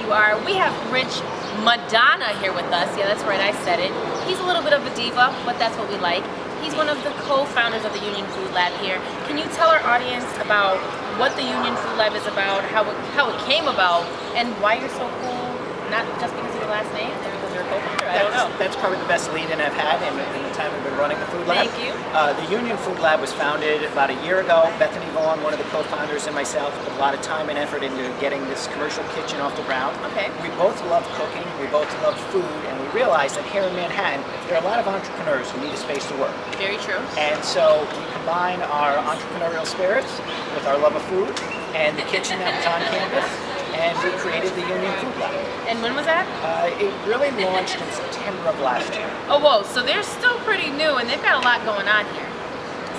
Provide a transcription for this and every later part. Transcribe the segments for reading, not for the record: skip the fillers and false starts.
you are. We have Rich Madonna here with us. Yeah, that's right, I said it. He's a little bit of a diva, but that's what we like. He's one of the co-founders of the Union Food Lab here. Can you tell our audience about what the Union Food Lab is about, how it came about, and why you're so cool? Not just because of your last name, or because you're a co-founder? I don't know. That's probably the best lead-in I've had in the time I've been running the Food Lab. Thank you. The Union Food Lab was founded about a year ago. Bethany Vaughn, one of the co-founders, and myself put a lot of time and effort into getting this commercial kitchen off the ground. Okay. We both love cooking, we both love food, and we realized that here in Manhattan, there are a lot of entrepreneurs who need a space to work. Very true. And so we combine our entrepreneurial spirits with our love of food and the kitchen that was on campus, and we created the Union Food Lab. And when was that? It really launched in September of last year. Oh, whoa, so they're still pretty new and they've got a lot going on here.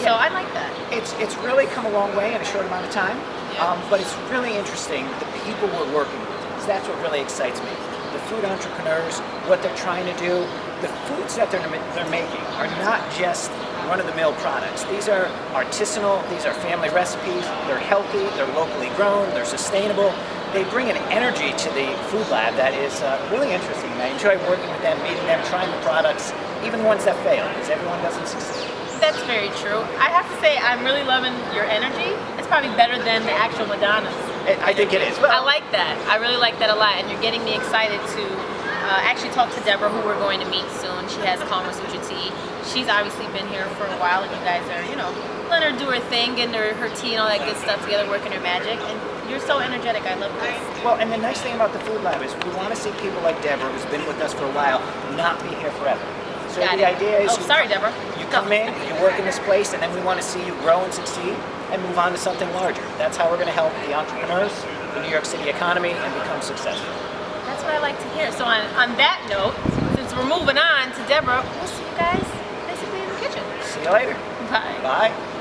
So Yeah. I like that. It's really come a long way in a short amount of time, Yeah. but it's really interesting the people we're working with, because that's what really excites me. The food entrepreneurs, what they're trying to do, the foods that they're making are not just run-of-the-mill products. These are artisanal, these are family recipes, they're healthy, they're locally grown, they're sustainable. They bring an energy to the food lab that is really interesting. I enjoy working with them, meeting them, trying the products, even the ones that fail, because everyone doesn't succeed. That's very true. I have to say, I'm really loving your energy. It's probably better than the actual Madonna's. I think it is. Well, I like that. I really like that a lot, and you're getting me excited to actually talk to Deborah, who we're going to meet soon. She has Calmer Sutra tea. She's obviously been here for a while, and you guys are, letting her do her thing, getting her tea and all that good stuff together, working her magic. And you're so energetic. I love this. well, and the nice thing about the Food Lab is we want to see people like Deborah, who's been with us for a while, not be here forever. So Got the it. idea is, sorry, Deborah. you come in, you work in this place, and then we want to see you grow and succeed and move on to something larger. That's how we're going to help the entrepreneurs, the New York City economy, and become successful. That's what I like to hear. So on that note, since we're moving on to Deborah, we'll see you guys basically in the kitchen. See you later. Bye. Bye.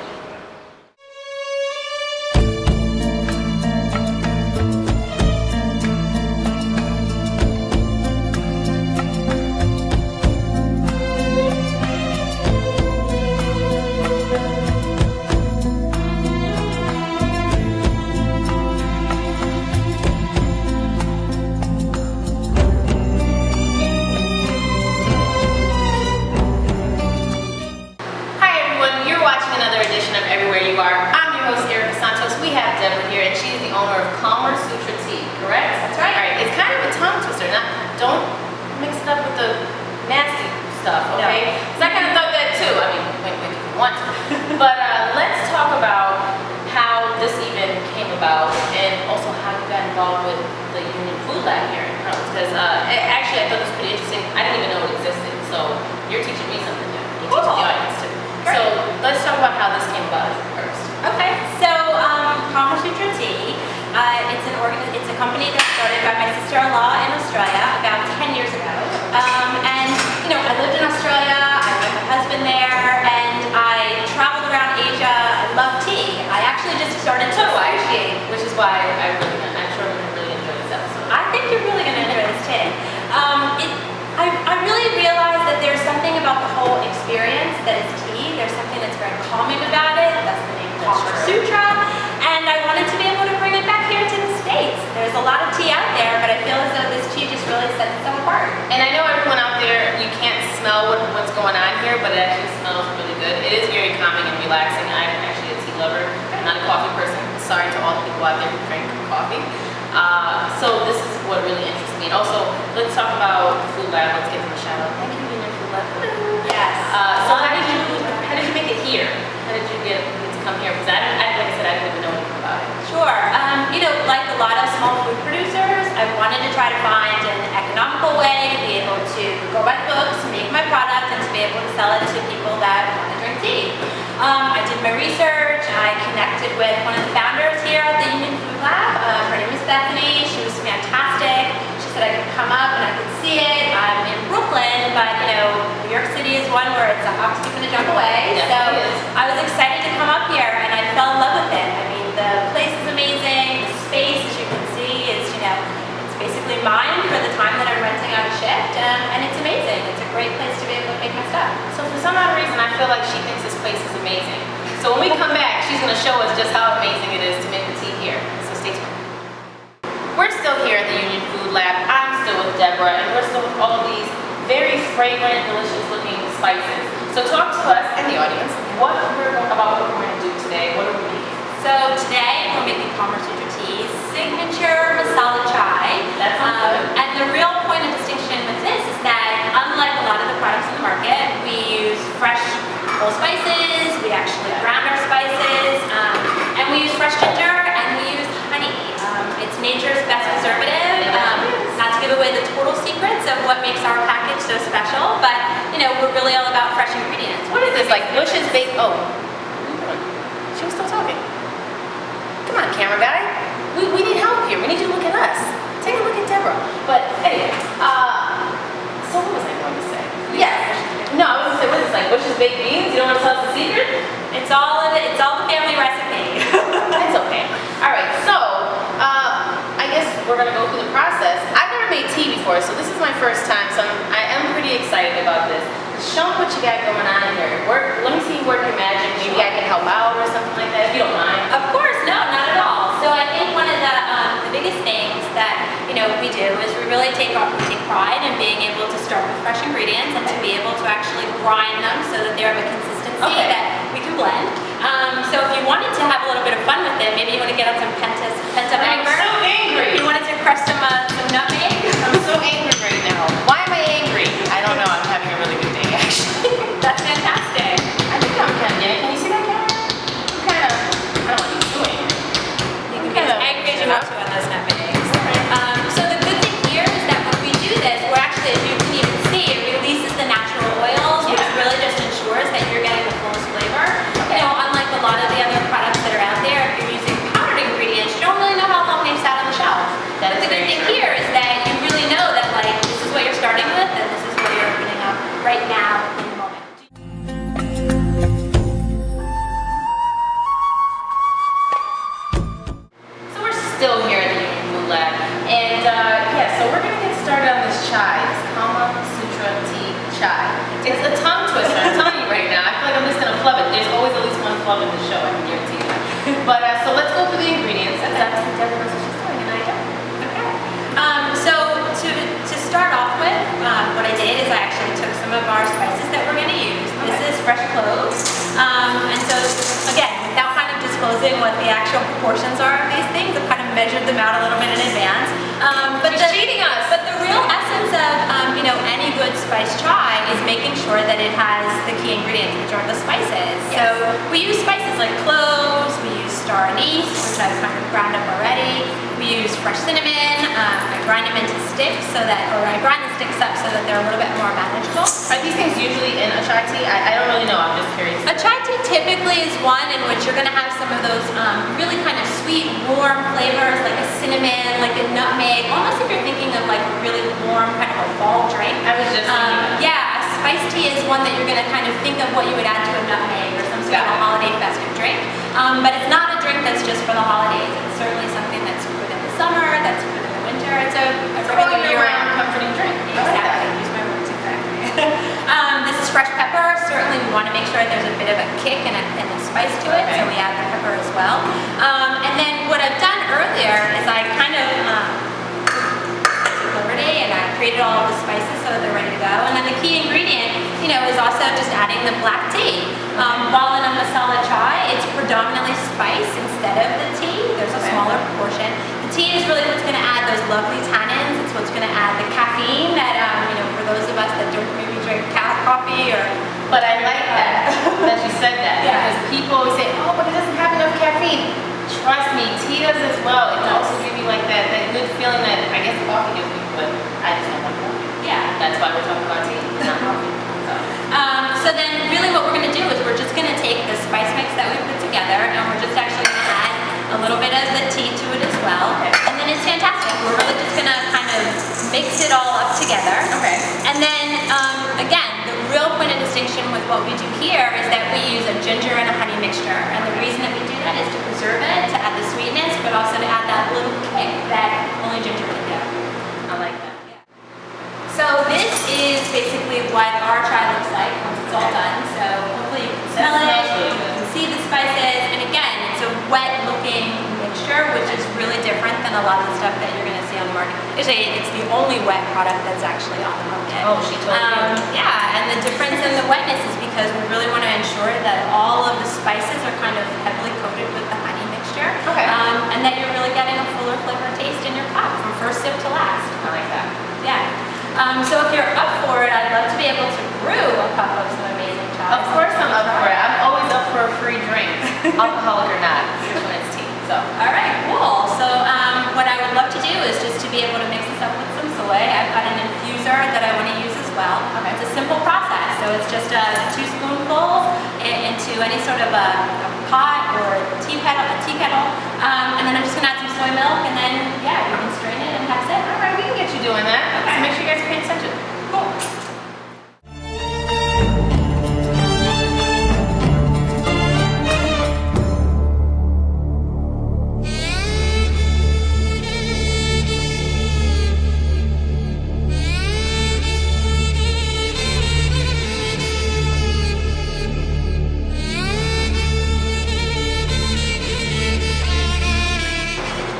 I'm your host, Erika Santos. We have Deborah here, and she's the owner of Calmer Sutra tea, correct? That's right. All right, it's kind of a tongue twister. Don't mix it up with the nasty stuff, okay? Because I kind of thought that too. I mean, wait if you want to. But let's talk about how this even came about, and also how you got involved with the Union Food Lab here in Harlem. Because actually, I thought this was pretty interesting. I didn't even know it existed, so you're teaching me something new. You're teaching the audience too. Great. So let's talk about how this came about first. Okay, so Calmer Sutra Tea, it's a company that started by my sister-in-law in Australia about 10 years ago. And I lived in Australia, I met my husband there, and I traveled around Asia. I love tea. I actually just started to appreciate, Which is why I'm sure I'm going to really enjoy this episode. I think you're really going to enjoy this tea. I really realized that there's something about the whole experience that is tea. There's something that's very calming about it. That's the name Calmer Sutra. And I wanted to be able to bring it back here to the States. There's a lot of tea out there, but I feel as though this tea just really sets itself apart. And I know everyone out there, you can't smell what's going on here, but it actually smells really good. It is very calming and relaxing. I'm actually a tea lover. I'm not a coffee person. Sorry to all the people out there who drink coffee. So this is what really interests me. And also, let's talk about the Food Lab. Let's give them a shout out. Thank you, Union Food Lab. Yes. So how did you make it here? How did you get to come here? Because like I said, I didn't even know anything about it. Sure. Like a lot of small food producers, I wanted to try to find an economical way to be able to go by the books, make my product, and to be able to sell it to people that want to drink tea. I did my research. I connected with one of the founders here at the Union Food Lab. Her name is Bethany. She was fantastic. She said I could come up and I could see it. I'm in Brooklyn, but New York City is one where it's a hop, skip, and a jump away. Yes, so it is. I was excited to come up here, and I fell in love with it. I mean, the place is amazing. The space, as you can see, is it's basically mine for the time that I'm renting out a shift, and it's amazing. It's a great place to be able to make my stuff. So for some odd reason, I feel like she thinks this place is amazing. So when we come back, she's going to show us just how amazing it is to make the tea here. So stay tuned. We're still here at the Union Food Lab. fragrant, delicious looking spices. So talk to us and the audience about what we're going to do today. What are we making? So today we're making Kama Sutra Tea's signature masala chai. That sounds good. And the real point of distinction with this is that unlike a lot of the products in the market, we use fresh whole spices, we actually ground our spices, and we use fresh ginger, and we use honey. It's nature's best preservative. Not to give away the total secrets of what makes our package so special, but you know, we're really all about fresh ingredients. What is this, like Bush's baked? Oh, she was still talking. Come on, camera guy. We need help here. We need you to look at us. Take a look at Deborah. But anyway, so what was I going to say? Yes. No, I was going to say, what is this, like Bush's baked beans? You don't want to tell us the secret? It's all the family recipe. It's okay. All right, so I guess we're going to go through the process. I've never made tea before, so this is my first time, so I am pretty excited about this. Show me what you got going on here. Let me see you work your magic. Maybe I can help out or something like that, if you don't mind. Of course, no, not at all. So I think one of the biggest things that we do is we really take pride in being able to start with fresh ingredients and to be able to actually grind them so that they're of a consistency that we can blend. So if you wanted to have a little bit of fun with it, maybe you want to get out some pent up anger. I'm so angry. You wanted to crush some nutmeg. I'm so angry right now. Why am I angry? I don't know. I'm having a really good day, actually. That's fantastic. I think I'm kind of getting it. Can you see that, camera? I don't know what he's doing. You can get as angry as you want to on those nutmegs. So the good thing here is that when we do this, we're actually, as you can even see, it releases the natural oils, which really just ensures that you're getting the fullest flavor. Unlike a lot of the other products that are out there, if you're using powdered ingredients, you don't really know how long they've sat on the shelf. But the good thing here is that you really know that this is what you're starting with and this is what you're opening up right now in the moment. So we're still here at the Union Food Lab, and so we're gonna get started on this chai, this Kama Sutra tea chai. It's a tongue twister, I'm telling you right now. I feel like I'm just gonna flub it. There's always at least one flub in the show, I can guarantee you that. But so let's go through the ingredients. As obviously Deborah knows what she's doing, and I don't. Okay. So to start off with, what I did is I actually took some of our spices that we're gonna use. This is fresh cloves, and so again, without kind of disclosing what the actual proportions are of these things, I've kind of measured them out a little bit in advance. She's cheating us. But the real essence of any good spice chai is making sure that it has the key ingredients, which are the spices. Yes. So we use spices like cloves, we use star anise, which I've kind of ground up already. We use fresh cinnamon. I grind them into sticks I grind the sticks up so that they're a little bit more manageable. Are these things usually in a chai tea? I don't really know, I'm just curious. A chai tea typically is one in which you're going to have some of those really kind of sweet, warm flavors like a cinnamon, like a nutmeg, almost if you're thinking of like a really warm kind of a fall drink. I was just thinking yeah, a spice tea is one that you're going to kind of think of what you would add to a nutmeg or some sort of a holiday festive drink. But it's not a drink that's just for the holidays. It's certainly something that's good in the summer, that's good in the winter. It's a regular year-round comforting drink. Exactly. Use my words exactly. This is fresh pepper. Certainly we want to make sure there's a bit of a kick and a spice to it, so we add the pepper as well. And then what I've done earlier is I kind of took liberty and I created all of the spices so that they're ready to go. And then the key ingredient, is also just adding the black tea. While in a masala chai, it's predominantly spice instead of the tea. There's a smaller proportion. The tea is really what's going to add those lovely tannins. It's what's going to add the caffeine that, for those of us that don't maybe drink coffee or... But I like that you said that. Yeah. Because people always say, oh, but it doesn't have enough caffeine. Trust me, tea does as well. It can also give you like that good feeling that I guess coffee gives me, but I just don't want coffee. Yeah. That's why we're talking about tea, not coffee. So then really what we're going to do is we're just going to take the spice mix that we put together and we're just actually going to add a little bit of the tea to it as well. Okay. And then it's fantastic. We're really just going to kind of mix it all up together. Okay. And then, again, the real point of distinction with what we do here is that we use a ginger and a honey mixture. And the reason that we do that is to preserve it, to add the sweetness, but also to add that little kick that only ginger can do. I like that. So this is basically what our chai looks like once it's all done. So hopefully you can smell it, you can see the spices, and again, it's a wet looking mixture, which is really different than a lot of the stuff that you're going to see on the market. Actually, it's the only wet product that's actually on the market. Oh, she told me. Yeah, and the difference in the wetness is because we really want to ensure that all of the spices are kind of heavily coated with the honey mixture. Okay. And that you're really getting a fuller flavor taste in your cup from first sip to last. I like that. Yeah. So if you're up for it, I'd love to be able to brew a cup of some amazing chai. Of course I'm up for it. I'm always up for a free drink, alcoholic or not, even when it's tea. So. All right, cool. So what I would love to do is just to be able to mix this up with some soy. I've got an infuser that I want to use as well. Okay. It's a simple process. So it's just 2 spoonfuls into any sort of a pot or a tea kettle. And then I'm just going to add some soy milk, and then, yeah, we can strain it and that's it. All right, we can get you doing that. Okay. So make sure you guys pay attention. Cool.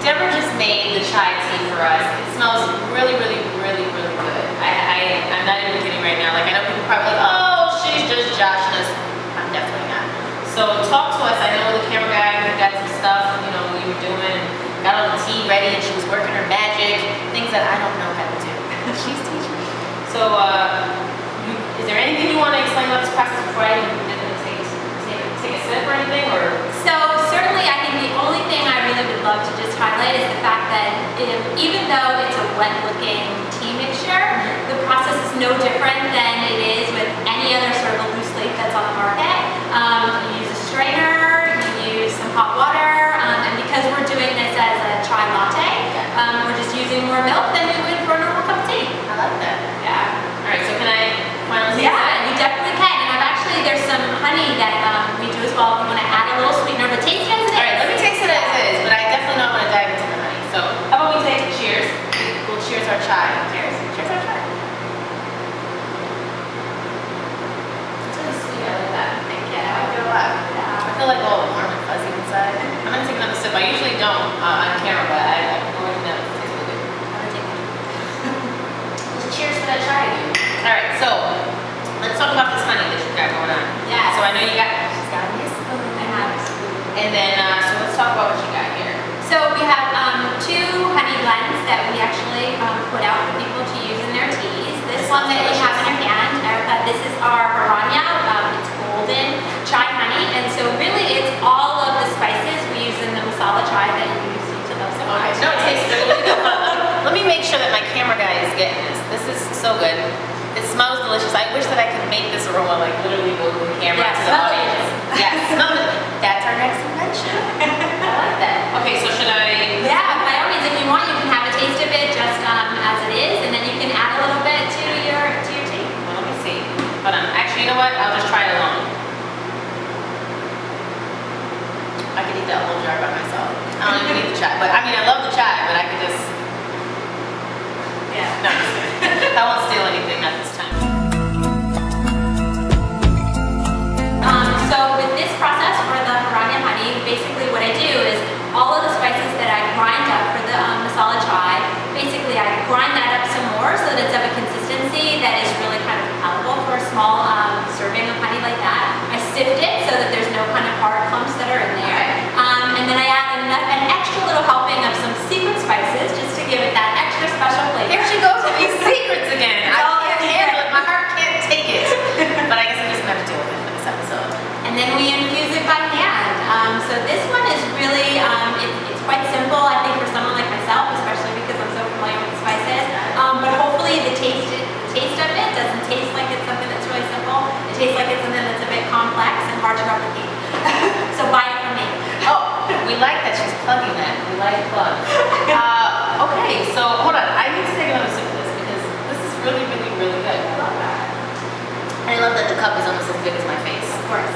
Deborah just made the chai tea for us. It smells really, really, really, really good. I'm not even kidding right now. Like, I know people probably like, oh, she's just joshing us. I'm definitely not. So talk to us. I know the camera guy got some stuff, you were doing, got all the tea ready, and she was working her magic, things that I don't know how to do. She's teaching me. So, is there anything you want to explain about this process before I even take a sip or anything, or? So certainly I think the only thing I really would love to just highlight is the fact that even though it's a wet looking tea mixture, the process is no different than it is with any other sort of a loose leaf that's on the market. You use a strainer, you use some hot water, and because we're doing this as a chai latte, we're just using more milk than we would for a normal cup of tea. I like that. Yeah. All right, so can I finally taste Yeah, it? you definitely can. And there's some honey that we do as well if you want to add a little sweetener, but taste it as it is. All right, let me taste it as it is, but I definitely don't want to dive into the honey. So, how about we say cheers? We'll cheers our chai. Cheers. Cheers our chai. It's really sweet. I like that. Thank you. I like it a lot. I feel like all warm and fuzzy inside. I'm gonna take another sip. I usually don't on camera, but I always know it tastes really good. Cheers to that chai, dude. All right, so let's talk about this honey that you've got going on. Yeah. So I know she's got this spoon. I have a spoon. And then, so let's talk about what you got here. So we have 2 honey blends that we actually put out for people to use in their teas. This one that you have in your hand, Erika, this is our Haranya. It's golden chai honey, and so really it's all of the spices we use in the masala chai that you seem to love so much. No, it tastes really good. Let me make sure that my camera guy is getting this. This is so good. It smells delicious. I wish that I could make this aroma like literally go to the camera Yeah, to the smell it. audience. Yeah, smell it. That's our next invention. I like that. Okay, so should I? Yeah, by all means, if you want, you can have a taste of it just as it is, and then you can add a little bit to your tea. Well, let me see. Hold on. Actually, you know what? I'll just try it alone. I could eat that whole jar by myself. I don't even need the chai, but I mean, I love the chai, but I could just. Yeah. No, I'm just kidding. I won't steal anything at this time. So with this process for the Haranya honey, basically what I do is all of the spices that I grind up for the masala chai, basically I grind that up some more so that it's of a consistency that is really kind of palatable for a small serving of honey like that. I sift it so that there's no kind of hard clumps that are in there. And then I add an extra little helping of some secret spices just to give it that extra special flavor. Here she goes with these secrets again. I all can't secret. handle it. My heart can't take it. But I guess I'm just gonna have to deal with it for this episode. And then we infuse it by hand. So this one is really, it's quite simple, I think, for someone like myself, especially because I'm so familiar with the spices. But hopefully the taste of it doesn't taste like it's something that's really simple. It tastes like it's something that's a bit complex and hard to replicate. So buy it from me. Oh, we like that she's plugging that. We like plugs. Okay, so hold on. I need to take another sip of this because this is really, really, really good. I love that. I love that the cup is almost as big as my face. Of course.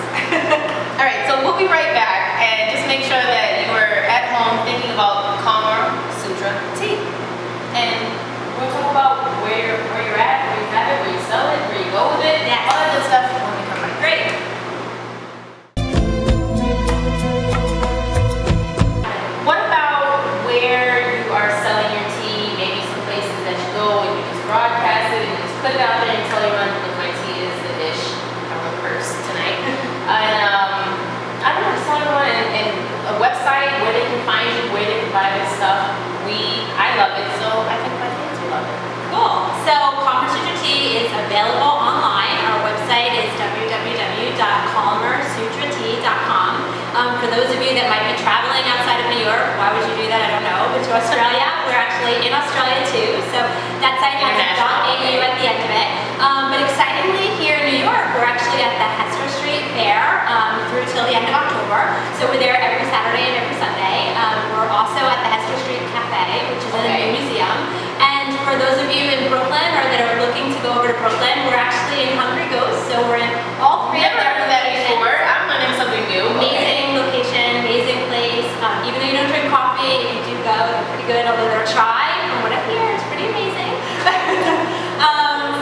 All right, so we'll be right back, and just make sure that you are at home thinking about Calmer Sutra tea. And we'll talk about where you're at, where you have it, where you sell it, where you go with it, Yes. all that good stuff when we come back. Great. What about where you are selling your tea, to Australia. We're actually in Australia too, so that site has a .au at the end of it. But excitingly, here in New York, we're actually at the Hester Street Fair through till the end of October. So we're there every Saturday and every Sunday. We're also at the Hester Street Cafe, which is in a new museum. And for those of you in Brooklyn or that are looking to go over to Brooklyn, we're actually in Hungry Ghost, so we're in all three of Never heard of that before. I'm learning something new. Amazing location, amazing place. Even though you don't drink coffee, if you do go, they're pretty good, although they're chai, from what I hear, it's pretty amazing.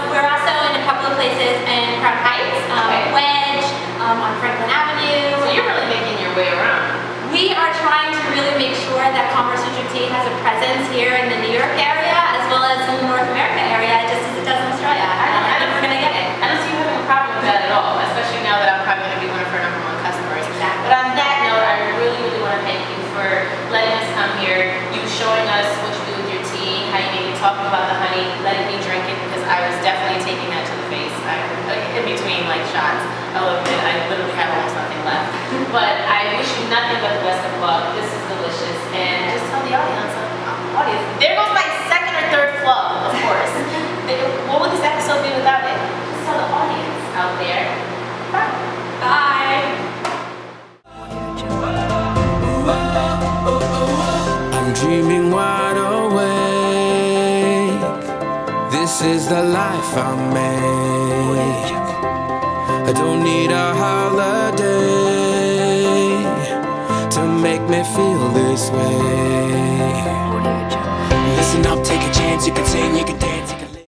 We're also in a couple of places in Crown Heights, Wedge, on Franklin Avenue. So you're really making your way around. We are trying to really make sure that Commerce Sutra Tea has a presence here in the New York area, as well as in the North America area, just as it does in Australia. I think we're going to get it. I don't see you having a problem with that at all, especially now that I'm probably going to be one of her #1 customers. Exactly. But on that note, I really, really want to thank you for letting us come here, you showing us what you do with your tea, how you make it, talking about the honey, letting me drink it, because I was definitely taking that to the face. In between like shots, I loved it. I literally have almost nothing left. But I wish you nothing but the best of luck. This is delicious. And just tell the audience, there goes my second or third flow, of course. What would this episode be without it? Just tell the audience out there. Bye. Bye. I'm dreaming wide awake. This is the life I make. I don't need a holiday to make me feel this way. Listen up, take a chance, you can sing, you can dance.